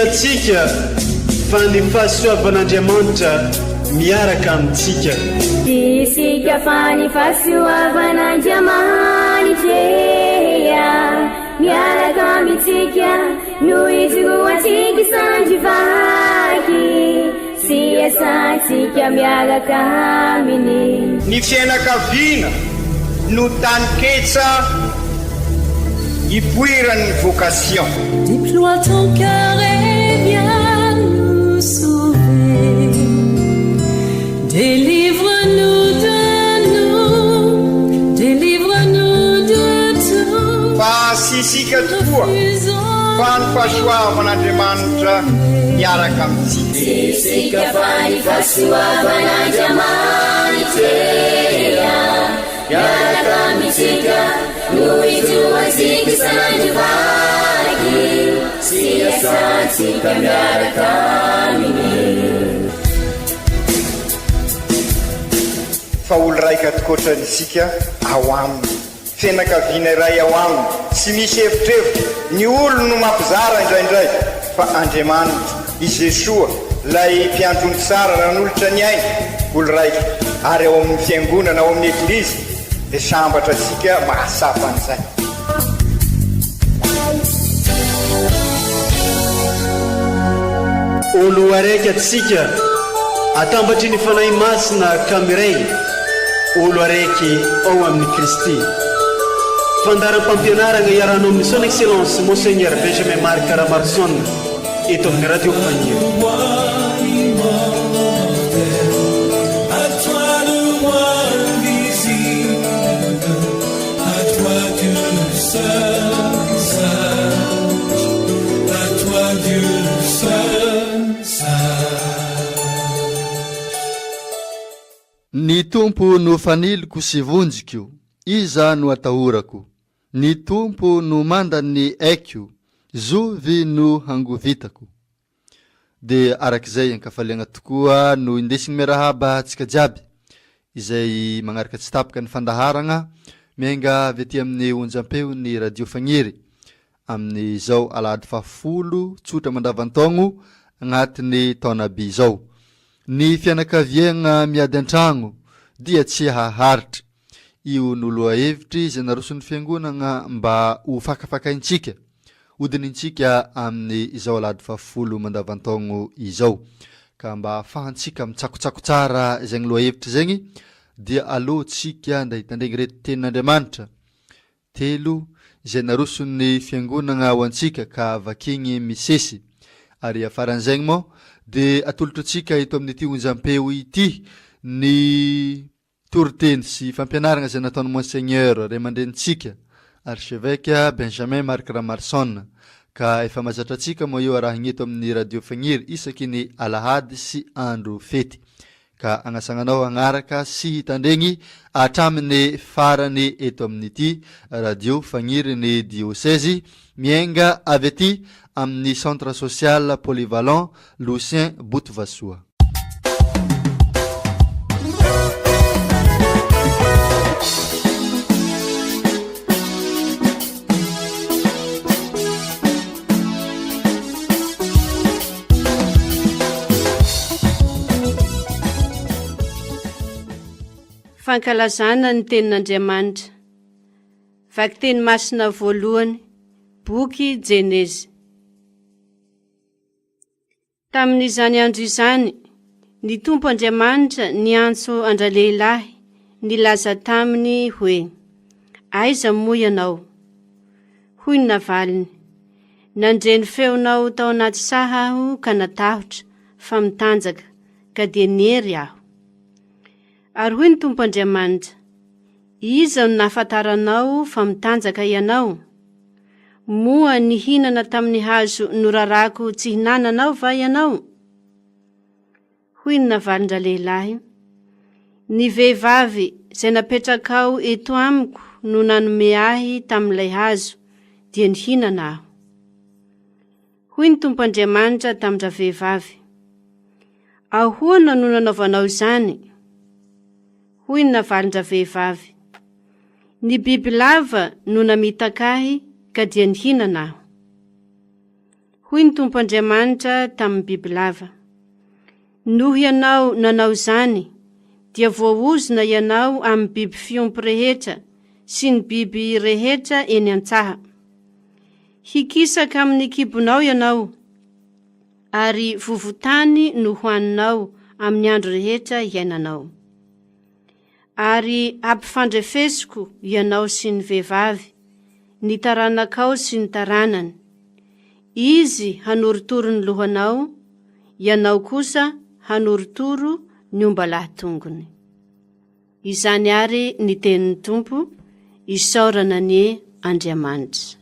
atsika fa ny fahasoavan'Andriamanitra miaraka amintsika. Isika fa ny fahasoavan'Andriamanitra miaraka amintsika no itoroatsika isandrivaky sy asantsika miaraka aminy. Ny fianakaviana no taniketsa ipoiran'ny vocation. Déploie ton cœur et viens nous sauver. Délivre-nous de nous, délivre-nous de tout. Fa sisika tokoa fa ny fahasoavan'Andriamanitra miaraka amintsika. Sisika fa ny fahasoavan'Andriamanitra miaraka amintsika no itoroatsika isandrivaky sy asantsika miaraka aminy. Fa olo raika atokotran'isika ao aminy, fianakaviana iray ao aminy, tsy misy hevitrevitra. Ny olo no mampizara indraindray fa Andriamanitra i Jesoa lay mpiandrony tsara ran'olotra ny aina, olo raika ary ao amin'ny fiangonana ao amin'ny eglizy dia sambatra antsika mahasapa an'izay. Olo araiky atsika atambatry ny fanahy masina kamiray, olo araiky ao amin'ny Kristy. Fandaram-pampianarana iarahanao amin'ny son excellence Monseigneur Benjamin Marc Caramarson eto amin'ny radio Fagniry. Ny tompo no faniloko sy vonjiko, iza no atahorako. Ny tompo no mandany aiko, zovy no hangovitako. De arak'izay ankafaliagna tokoa no indesigny miarahaba antsika jiaby, izay magnaraka tsy tapaka ny fandaharagna miainga avy aty amin'ny onjam-peo ny radio Fagniry amin'ny zao alahady 10 tsotra mandavantaogno agnatin'ny taonaby zao. Ny fianakaviagna miady an-tragno dia tsy haharitra. Io noloa hevitry izay naroson'ny fiangonagna mba ho fakafakaintsika odinintsika amin'ny izao alahady 10 mandavantaogno izao. Ka mba ahafahantsika mitsakotsako tsara izay loa hevitry zegny dia alohantsika nda hitandregny reto tenin'Andriamanitra 3 izay naroson'ny fiangonagna ho antsika ka vakigny misesy. Ary afaran'izegny moa dia atolotra antsika ito amin'ity onjam-peo ity ny toriteny sy fampianarana izay nataony Monseigneur ray aman-drenitsika Archevêque Benjamin Marc Caramarson. Ka efa mazatra antsika moa io araha eto amin'ny radio Fagniry isaky ny alahady sy andro fety. Ka agnasagnanao agnaraka sy hitandregny hatramin'ny farany eto amin'ity radio Fagniry ny diocèse miainga avy aty amin'ny centre social polyvalent Lucien Boutvasoa. Fankalazana ny tenin'Andriamanitra. Vaky teny masina voalohany, boky Jenezy. Tamin'izany andro izany, ny Tompo Andriamanitra niantso andralehilahy, nilaza taminy hoe: aiza moa ianao? Hoy ny navaliny: nandreny feonao tao anaty saha aho ka natahotra fa mitanjaka ka dia niery aho. Ary hoy ny Tompo Andriamanitra: iza no nahafantaranao fa mitanjaka ianao? Moa nihinana tamin'ny hazo norarako tsy hinananao va ianao? Hoy ny navalin-dralehilahy: ny vehivavy izay napetrakao eto amiko no nanome ahy tamin'ilay hazo dia nihinana aho. Hoy ny Tompo Andriamanitra tamin'ndra vehivavy: ahoana no nanaovanao izany? Hoy ny navalindra vehivavy: ny bibilava no namitaka ahy ka dia nihinana aho. Hoy ny Tompo Andriamanitra tamin'ny bibilava: noho ianao nanao izany, dia voaozona ianao amin'ny biby fiompy rehetra sy ny biby rehetra eny an-tsaha. Hikisaka amin'ny kibonao ianao, ary vovotany no hoaninao amin'ny andro rehetra iainanao. Ary ampifandrefesiko ianao sy ny vehivavy, ny taranakao sy ny taranany. Izy hanoritoro ny lohanao, ianao kosa hanoritoro ny ombalahatongony. Izany ary ny tenin'ny Tompo, isaorana ny Andriamanitra.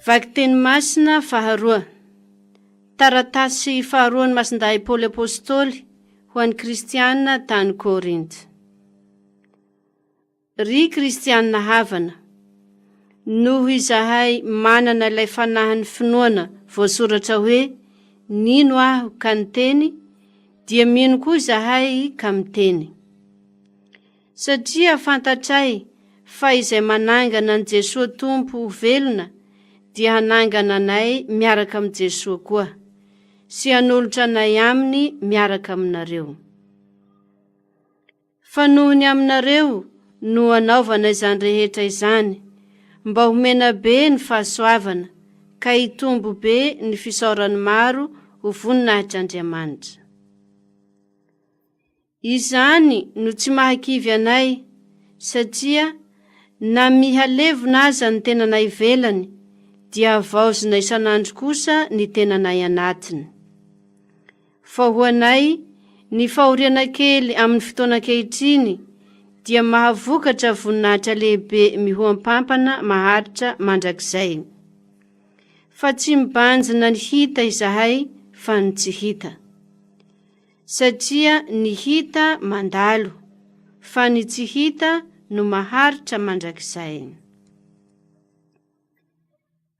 Vaky teny masina faharoa. Taratasy faharoa ny masindahy Paoly Apôstôly ho an'ny kristianina tany Korinta. Ry kristianina havana, noho izahay manana ilay fanahiny finoana voasoratra hoe nino aho ka niteny, dia mino koa izahay ka miteny. Satria fantatray fa izay manangana an Jesosy Tompo velona, dia hanangana anay miaraka amin'ny Jesosy koa, sy hanolotra anay aminy miaraka aminareo. Fa noho ny aminareo no anaovana izany rehetra izany, mba homena be ny fahasoavana, ka hitombo be ny fisaorany maro ho voninahitr'Andriamanitra. Izany no tsy mahakivy anay, satria na mihalevona aza ny tenanay velany, dia avaozina isanandro kosa ny tenanay anatiny. Fa ho anay, ny fahoriana kely amin'ny fotoana ankehitriny dia mahavokatra voninahitra lehibe mihoam-pampana maharitra mandrakizay. Fa tsy mibanjina ny hita izahay fa ny tsy hita. Satria ny hita mandalo, fa ny tsy hita no maharitra mandrakizay.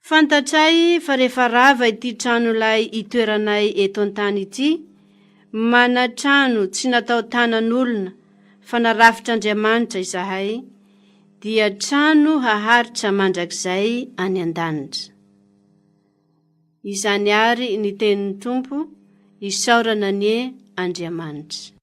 Fantatray fa rehefa rava ity tranolay itoeranay eto an-tany ity, mana trano tsy natao tanan'olona fa narafitr'Andriamanitra izahay, dia trano haharitra mandrakizay any an-danitra. Izany ary ny tenin'ny Tompo, isaorana ny Andriamanitra.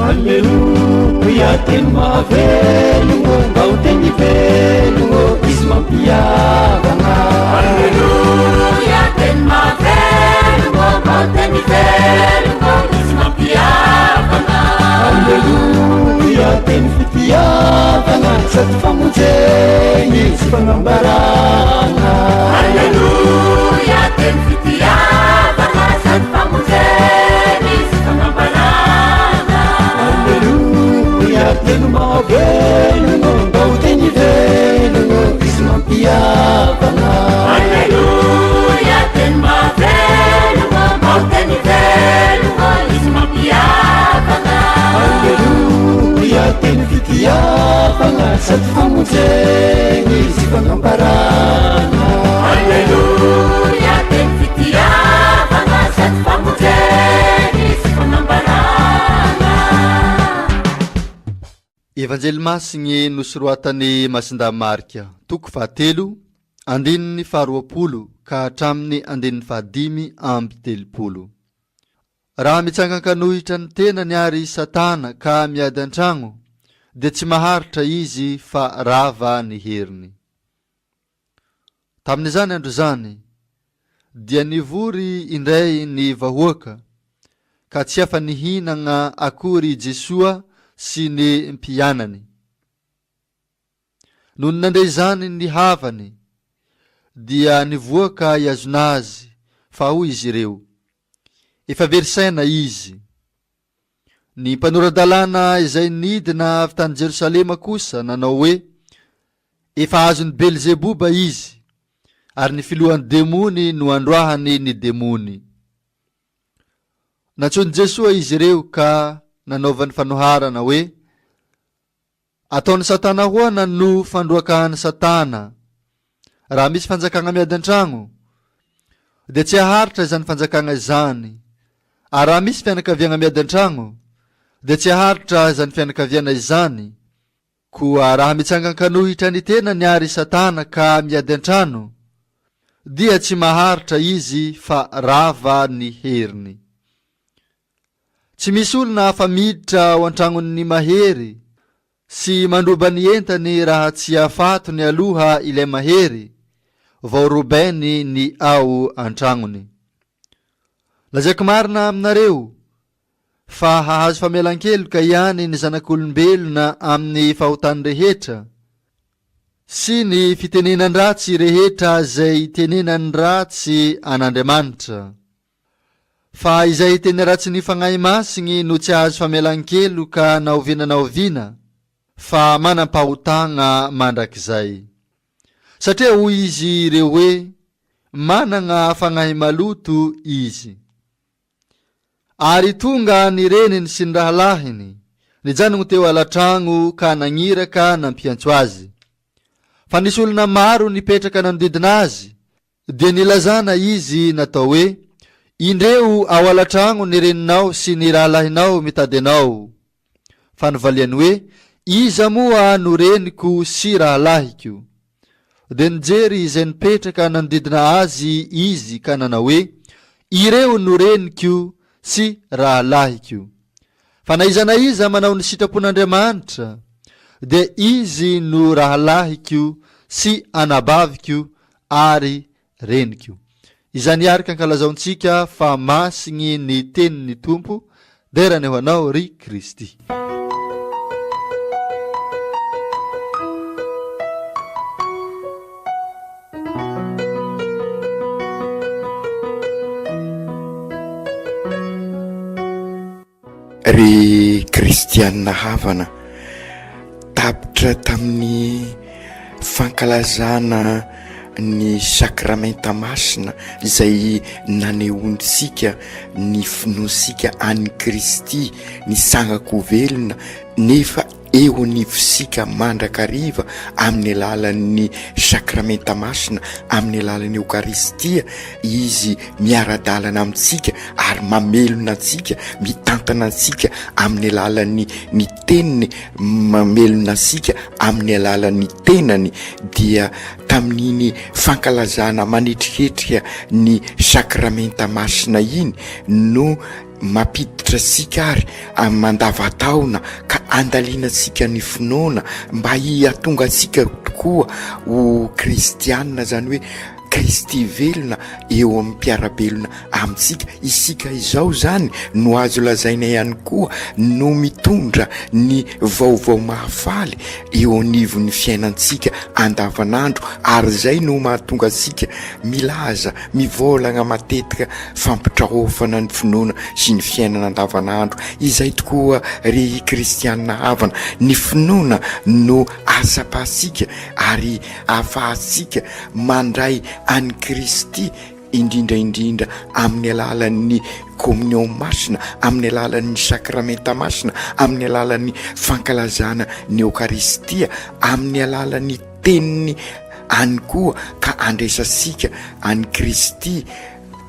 Alleluia, teny mahavelogno, mba ho teny velogno, izy mampiavagna. Alleluia, teny mahavelogno, mba ho teny velogno, izy mampiavagna. Alleluia, teny fitiavagna, sady famonjeny sy fagnambaragna. Alleluia, teny fitiavagna, sady famonjeny sy fagnambaragna. Alleluia, teny mahavelogno, mba ho teny velogno, izy mampiavagna. Alleluia, teny mahavelogno, mba ho teny velogno, izy mampiavagna. Alleluia, teny fitiavagna, sady famonjeny sy fagnambaragna. Alleluia, teny fitiavagna, sady famonjeny sy fagnambaragna. Evanjely masigny nosoroatany Masinda Marika, toko 7, andininy 20 ka hatramin'ny andininy 5:30. Raha mitsangankanohitra ny tenany ary Satana ka miady an-tragno, dia tsy maharitra izy fa rava ny heriny. Tamin'izany andro zany, dia nivory indray ny vahoaka, ka tsy afa nihinagna akory Jesoa sy ny mpianany. Noho nandray zany ny havany, dia nivoaka iazona azy, fa hoy izy ireo, efa verisaina izy. Ny mpanoradalana izay nidina avy tany Jerosalema kosa nanao hoe, efa azony Belzeboba izy, ary ny filohan'ny demony no androahany ny demony. Nantsony Jesoa izy ireo ka nanaovany fanoharana hoe, ataony Satana hoana no fandroakahany Satana. Raha misy fanjakana miady an-tragno, dia tsy haharitra izany fanjakana izany. Ary raha misy fianakaviana miady an-tragno, dia tsy haharitra izany fianakaviana izany. Koa raha mitsangankanohitra ny tenany ary Satana ka miady an-trano, dia tsy maharitra izy fa rava ny heriny. Tsy misy olona afa miditra ao an-tragnony mahery sy mandroba ny entany raha tsy afatony aloha ilay mahery, vao robainy ny ao an-tragnony. Lazaiko marina aminareo fa hahazo famelan-keloka ihany ny zanak'olombelona amin'ny fahotany rehetra sy ny fitenenan ratsy rehetra zay tenenany ratsy an'Andriamanitra. Fa izay teny ratsy ny fagnahy masiny no tsy ahazo famelan-keloka naoviana, fa manam-pahotagna mandrakizay. Satria hoy izy ireo hoe, manana fagnahy maloto izy. Ary tonga ny reniny sy ny rahalahiny, nijanogno teo alatragno ka nagniraka nampiantso azy. Fa nisy olona maro nipetraka nanodidina azy, dia nilazana izy natao hoe, indreo ao alatragno ny reninao sy ny rahalahinao mitady anao. Fa nivaliany hoe, iza moa no reniko sy rahalahiko? Dia nijery izay nipetraka nanodidina azy izy ka nanao hoe, ireo no reniko sy rahalahiko. Fa na iza na iza manao ny sitrapon'Andriamanitra, dia izy no rahalahiko sy anabaviko ary reniko. Izany ary kankalazaontsika fa masigny ny tenin'ny Tompo, derany ho anao ry Kristy. Ry kristianina havana, tapitra tamin'ny fankalazana ny sakramenta masina izay nanehoantsika ny finoansika any Kristy, ny sangako velona, nefa eo nivosika mandrakariva amin'ny alalan'ny sakramenta masina, amin'ny alalan'ny Eukaristia. Izy miara-dalana amintsika ary mamelona antsika, mitantana antsika amin'ny alalan'ny ny teniny, mamelona antsika amin'ny alalan'ny tenany. Dia tamin'iny fankalazana manetriketrika ny sakramenta masina iny no mampiditra sika ary mandavataona ka andalianasika ny finoana mba hiatonga antsika tokoa ho kristianina, zany hoe Kristy velona eo amin'ny mpiarabelona amintsika. Isika izao zany no azo lazaina ihany koa no mitondra ny vaovao mahafaly eo anivon'ny fiainantsika andavanandro, ary zay no mahatonga antsika milaza, mivolagna matetika fampitrahofana ny finoana sy ny fiainana andavanandro. Izay tokoa ry kristianina havana, ny finoana no asapasika ary ahafahantsika mandray any Kristy, indrindraindrindra amin'ny alalan'ny communion masina, amin'ny alalan'ny sakramenta masina, amin'ny alalan'ny fankalazana ny Eukaristia, amin'ny alalan'ny teniny any koa ka andraisasika any Kristy,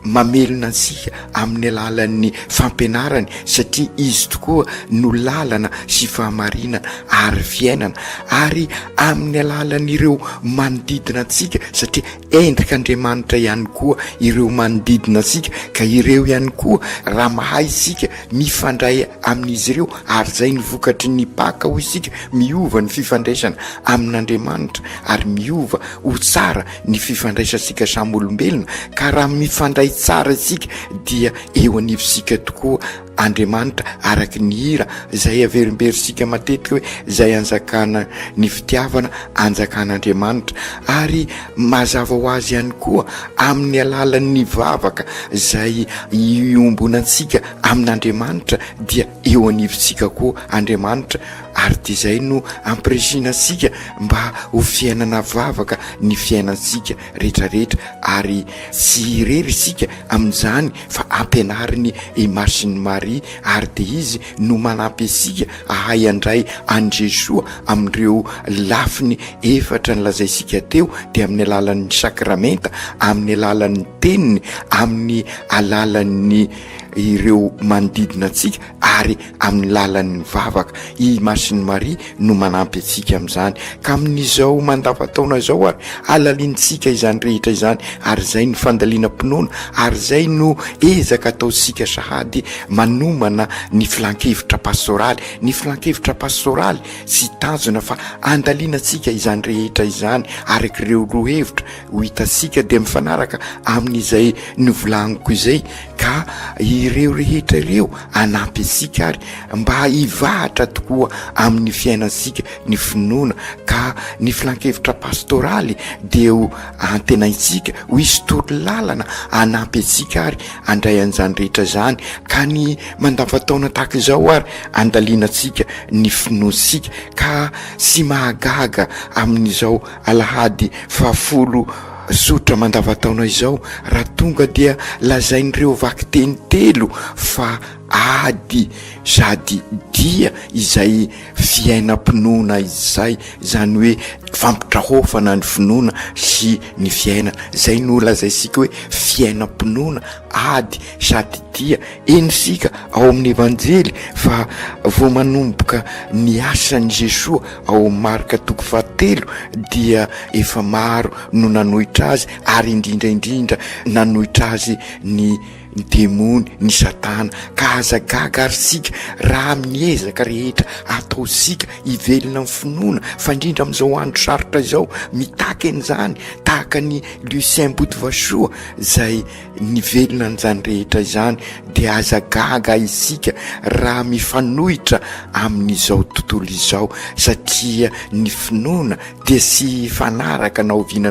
mamelona antsika amin'ny alalan'ny fampianarany, satria izy tokoa no lalana sy fahamarinana ary fiainana, ary amin'ny alalan'ireo manodidina antsika, satria endrik'Andriamanitra ihany koa ireo manodidina antsika, ka ireo ihany koa raha mahay isika mifandray amin'izy ireo, ary zay ny vokatry ny Paka ho isika miova ny fifandraisana amin'Andriamanitra ary miova ho tsara ny fifandraisansika samy olombelona. Ka raha mifandray tsara isika dia eo anivosika tokoa Andriamanitra araky ny hira zay averimberisika matetika hoe zay anjakana ny fitiavana anjakan'Andriamanitra. Ary mazava ho azy ihany koa amin'ny alalan'ny vavaka zay iombonantsika amin'Andriamanitra dia eo anivosika koa Andriamanitra, ary dia zay no ampirisinansika mba ho fiainana vavaka ny fiainansika rehetrarehetra, ary tsy irery isika amin'izany fa ampianariny Masin'ny Maria, ary dia izy no manampy asika ahay andray an Jesoa amin'ireo lafiny efatra nylazaisika teo, dia amin'ny alalan'ny sakramenta, amin'ny alalan'ny teniny, amin'ny alalan'ny ireo manodidina antsika, ary amin'ny lalan'ny vavaka. I Masin'ny Maria no manampy antsika amin'izany. Ka amin'izao mandavataona izao ary alaliantsika izany rehetra izany, ary zay ny fandaliana-pinoana, ary zay no ezaka ataosika sahady manomana ny filan-kevitra pastoraly. Ny filan-kevitra pastoraly sy tanjona fa andalianantsika izany rehetra izany, araky ireo roa hevitra ho hitasika dia mifanaraka amin'izay novolagniko izay, ka ireo rehetra ireo anampy asika ary mba hivahatra tokoa amin'ny fiainansika ny finoana. Ka ny filan-kevitra pastoraly dia ho antenaitsika ho hisy toro-lalana anampy asika ary andray an'izany rehetra zany. Ka ny mandavataona tahaka izao ary andalianantsika ny finoansika, ka sy mahagaga amin'izao alahady 10 sotra mandavataona izao raha tonga dia lazain'ireo vaky teny telo fa ady sady dia izay fiainam-pinoana izay, zany hoe fampitrahofana ny finoana sy ny fiainana. Zay no lazaisika hoe fiainam-pinoana ady sady dia. Enisika ao amin'ny evanjely fa vao manomboka ny asan'i Jesoa ao Marka 7 dia efa maro no nanohitra azy, ary indrindraindrindra nanohitra azy ny demony, ny satana. Ka aza gaga ary sika raha miezaka rehetra ataosika hivelona amin'ny finoana, fa indrindra amin'izao andro sarotra izao mitaky an'izany, tahaka ny Lucien Botovasoa zay nivelona an'izany rehetra izany, dia aza gaga isika raha mifanohitra amin'izao tontolo izao, satria ny finoana dia sy fanaraka naoviana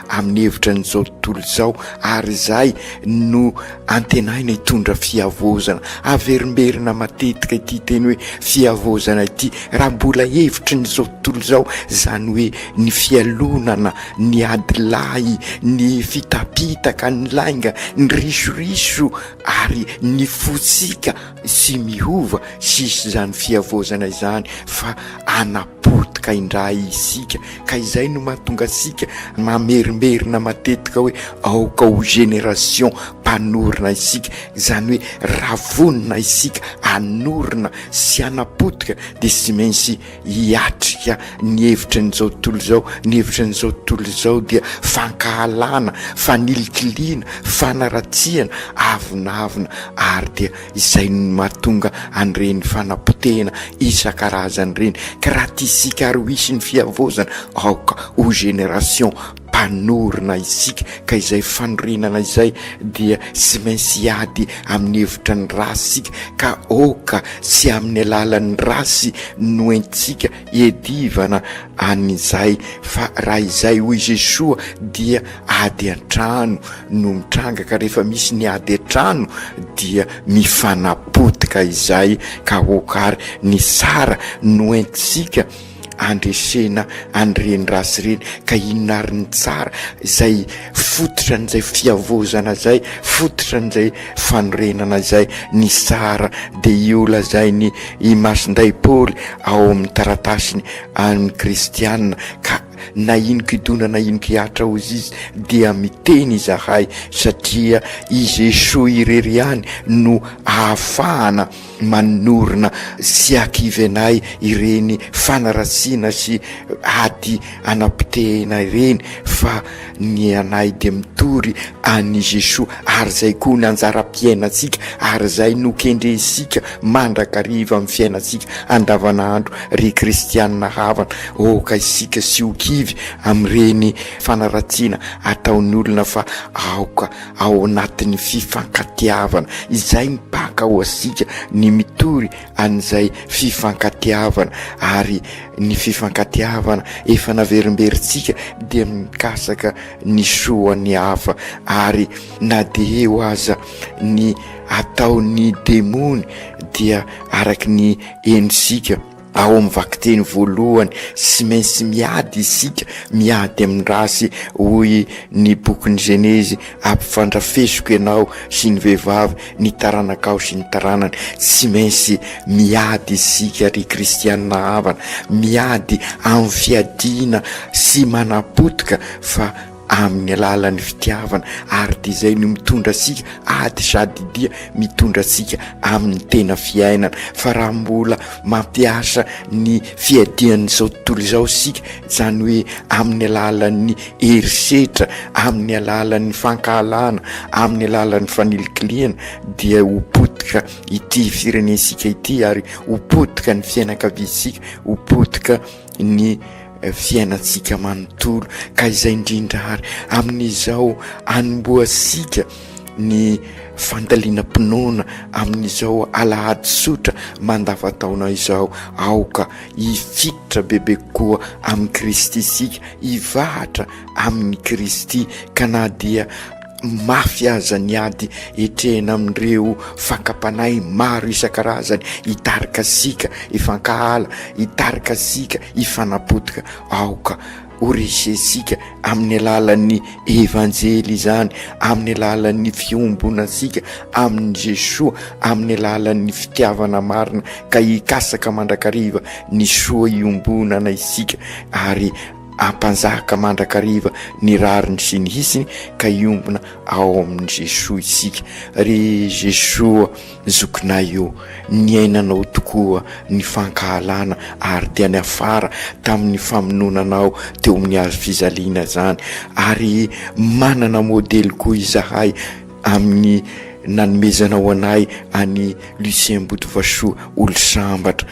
amin'ny hevitra n'izao tontolo izao, ary zay no antenaina hitondra fiavozana, averimberina matetika ity teny hoe fiavozana ity, raha mbola hevitry n'izao tontolo izao, zany hoe ny fialonana, ny adilahy, ny fitapitaka, ny lainga, ny risoriso ary ny fotsika sy miova sisy zany fiavozana izany, fa anapotika indray isika. Ka izay no mahatonga asika mamerimberina matetika hoe aoka ho génération mpanorina isika, zany hoe ravonina isika anorina sy anapotika, de sy maintsy hiatrika ny hevitra n'izao tontolo izao. Ny hevitra n'izao tontolo izao dia fankahalana, fanilikiliana, fanaratsiana, avinavina, ary dia izay no mahatonga an'ireny fanapotena isan-karazany reny. Ka raha tisika ary ho isy ny fiavozana, aoka ho génération mpanorina isika. Ka izay fanorenana izay dia sy maintsy hiady amin'ny hevitra ny rasika, ka oka sy amin'ny alalan'ny rasy no entsika hiadivana an'izay. Fa raha izay hoy Jesoa dia ady an-trano no mitranga, ka rehefa misy ny ady an-trano dia mifanapotika izay, ka oka ary ny sara no entsika andresena an'ireny rasy reny. Ka inona ary ny tsara izay fototra n'izay fiavozana zay, fototra n'izay fanorenana zay, ny sara de iola zay ny imasinday Paoly ao amin'ny taratasiny amin'ny kristianina. Ka na inoko idona na inoko hiatra ozy izy dia miteny izahay, satria i Jesoa irery ihany no ahafahana manorina sy akivenay ireny fanaratsiana sy ady anapotehina ireny. Fa ny anay de mitory any Jesoa, ary zay koa ny anjara-piainatsika, ary zay no kendresika mandrakariva amin'ny fiainatsika andavanandro ry kristianina havana. Oka isika sy okivy amin'ireny fanaratsiana ataon'ny olona, fa aoka ao anatin'ny fifankatiavana. Izay mipaka ho asika ny mitory an'izay fifankatiavana, ary ny fifankatiavana efa naverimberitsika dia mikasaka ny soa ny hafa, ary na de eo aza ny ataon'ny demony dia araky ny endrisika. Ao amin'ny vakiteny voalohany sy maintsy miady isika, miady amin'ny rasy, hoy ny bokin'ny Genezy, ampifandrafesoko ianao sy ny vehivavy, ny taranakao sy ny taranany. Sy maintsy miady isika ry kristianina havana, miady amin'ny fiadiana sy manapotika, fa amin'ny alalan'ny fitiavana, ary dia izay no mitondra asika ady sady dia mitondra asika amin'ny tena fiainana. Fa raha mbola mampiasa ny fiadian'izao tontolo izao sika, zany hoe amin'ny alalan'ny herisetra, amin'ny alalan'ny fankahalana, amin'ny alalan'ny fanilikiliana, dia ho potika ity firenensika ity, ary ho potika ny fiainakaviasika, ho potika ny fiainatsika manontolo. Ka izay indrindra ary amin'izao anomboasika ny fandaliana mpinona, amin'izao alahady sotra mandavataona izao, aoka hifitotra bebe koa amin'ny Kristy isika, hivahatra amin'ny Kristy, ka na dia mafy aza ny ady etrehina amin'ireo fankapanay maro isan-karazany, hitarika asika ifankahala, hitarika asika ifanapotika, aoka horesesika amin'ny alalan'ny evanjely izany, amin'ny alalan'ny fiombonasika amin'ny Jesoa, amin'ny alalan'ny fitiavana marina, ka hikasaka mandrakariva ny soa iombonana isika, ary ampanjaka mandrakariva ny rariny sy ny hisiny, ka iombona ao amin'ny Jesoa isika. Ry Jesoa zokinay io, niainanao tokoa ny fankahalana, ary dia ny afara tamin'ny famononanao teo amin'ny hazo fizaliana zany, ary manana modely koa izahay amin'ny nanomezanao anay any Lucien Botovasoa olo sambatra,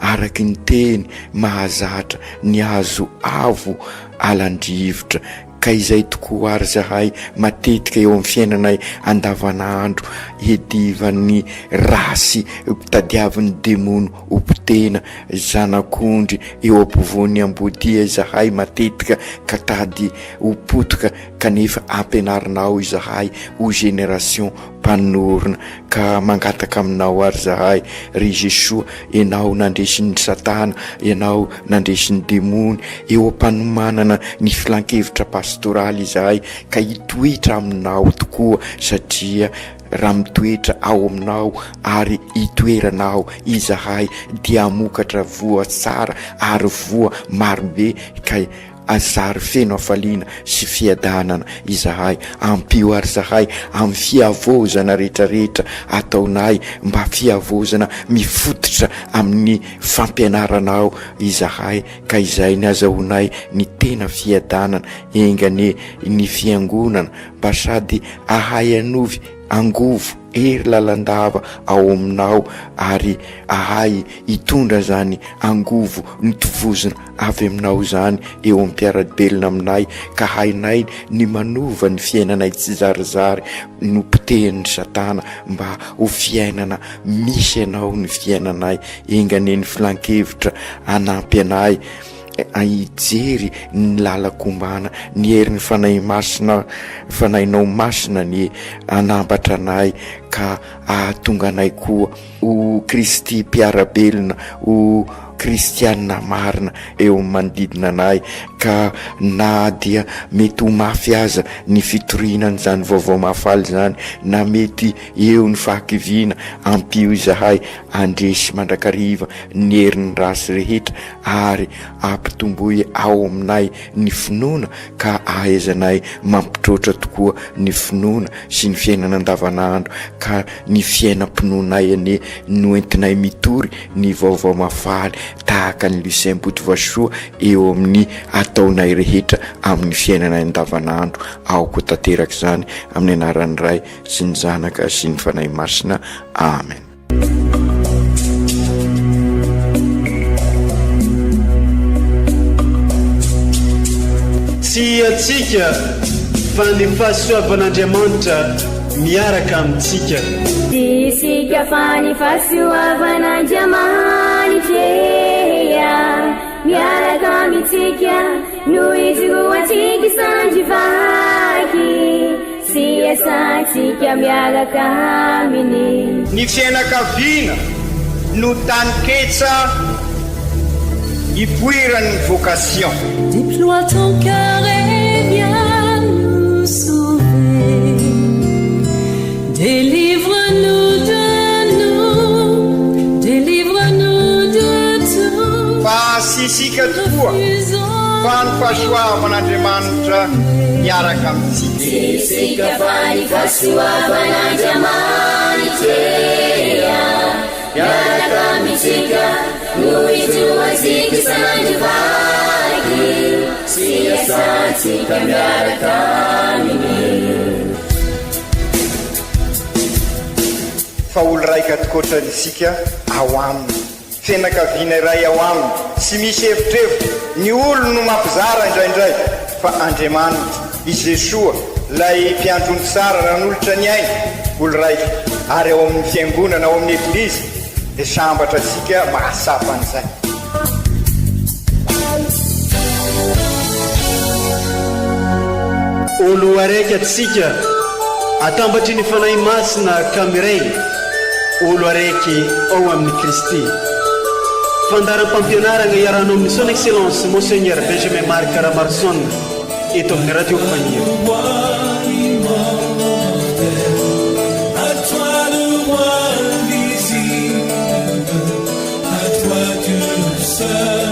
araky ny teny mahazatra ny azo avo alandrivotra. Ka izay tokoa ary zahay matetika eo amin'ny fiainanay andavanandro, hedivan'ny rasy tadiavin'ny demono ompitena zanak'ondry eo ampovoany ambodia izahay matetika, ka tady ho potika, kanefa ampianarinao izahay ho génération mpanorona ka mangataka aminao ary zahay ry Jesoa, ianao nandresin'ny Satana, ianao nandresin'ny demony eo ampanomanana ny filan-kevitra pastoraly izahay, ka hitoetra aminao tokoa satria raha mitoetra ao aminao ary hitoeranao izahay dia hamokatra voa tsara ary voa marobe, ka azary feno hafaliana sy fiadanana izahay. Ampio ary zahay amin'ny fiavozana rehetrarehetra ataonay, mba fiavozana mifototra amin'ny fampianaranao izahay, ka izay ny azahoanay ny tena fiadanana engane ny fiangonana, mba sady ahay anovy angovo ery lalandava ao aminao ary ahay hitondra zany angovo nitovozona avy aminao zany eo amin'ny mpiarabelona aminay, ka hainay ny manova ny fiainanay tsy zarizary no pitehin'ny Satana, mba ho fiainana misy anao ny fiainanay engane ny filan-kevitra anampy anay hijery ny lalakombana, ny herin'ny fanahy masina, fanahinao masina ny anambatra anay, ka ahatonga anay koa ho Kristy mpiarabelona, ho kristianina marina eo manodidina anay, ka na dia mety ho mafy aza ny fitorinany zany vaovao mahafaly zany, na mety eo ny fahakiviana, ampio izahay andresy mandrakariva ny herin'ny rasy rehetra ary ampitomboy ao aminay ny finoana, ka ahaizanay mampitrotra tokoa ny finoana sy ny fiainana andavanandro, ka ny fiainam-pinoanay ane no entinay mitory ny vaovao mahafaly tahaka ny Lucien Botovasoa eo amin'ny ataonay rehetra amin'ny fiainana andavanandro. Aoko tanteraka zany amin'ny anaran'ny Ray sy ny Zanaka sy ny Fanahy Masina. Amen. Tsy atsika fa ny fahasoavan'Andriamanitra miaraka amintsika. Isika fa ny fahasoavan'Andriamanitra miaraka amintsika, no izoatsika sandrivaky, sy asantsika miaraka aminy. Ny fianakaviana no taniketsa ipoiran'ny vocation. Déploie ton cœur et viens nous sauver. Délivre-nous de nous, délivre-nous de tout. Fa sisika tokoa fa ny fahasoavan'Andriamanitra miaraka amintsika. Sisika fa ny fahasoavan'Andriamanitra miaraka amintsika, no izoatsika sandrivaky, sy asantsika miaraka aminy. Fa olo raika tokoatranisika ao aminy, fianakaviana iray ao aminy, sy misy hevitrevitra ny olo no mampizara indraindray, fa Andriamanitra i Jesoa lay mpiandrony tsara ranolotra ny aina olo raika, ary ao amin'ny fiangonana, ao amin'ny eglizy dia sambatra tsika mahasapan'izay. Olo araiky atsika atambatry ny fanahy masina kamiray, olo araiky ao amin'ny Kristy. Fandaram-pampianarana iarahanao amin'ny son excellence Monseigneur Benjamin Marc Caramarson eto amin'ny radio Fania. À toi le roi invisible, à toi Dieu seul.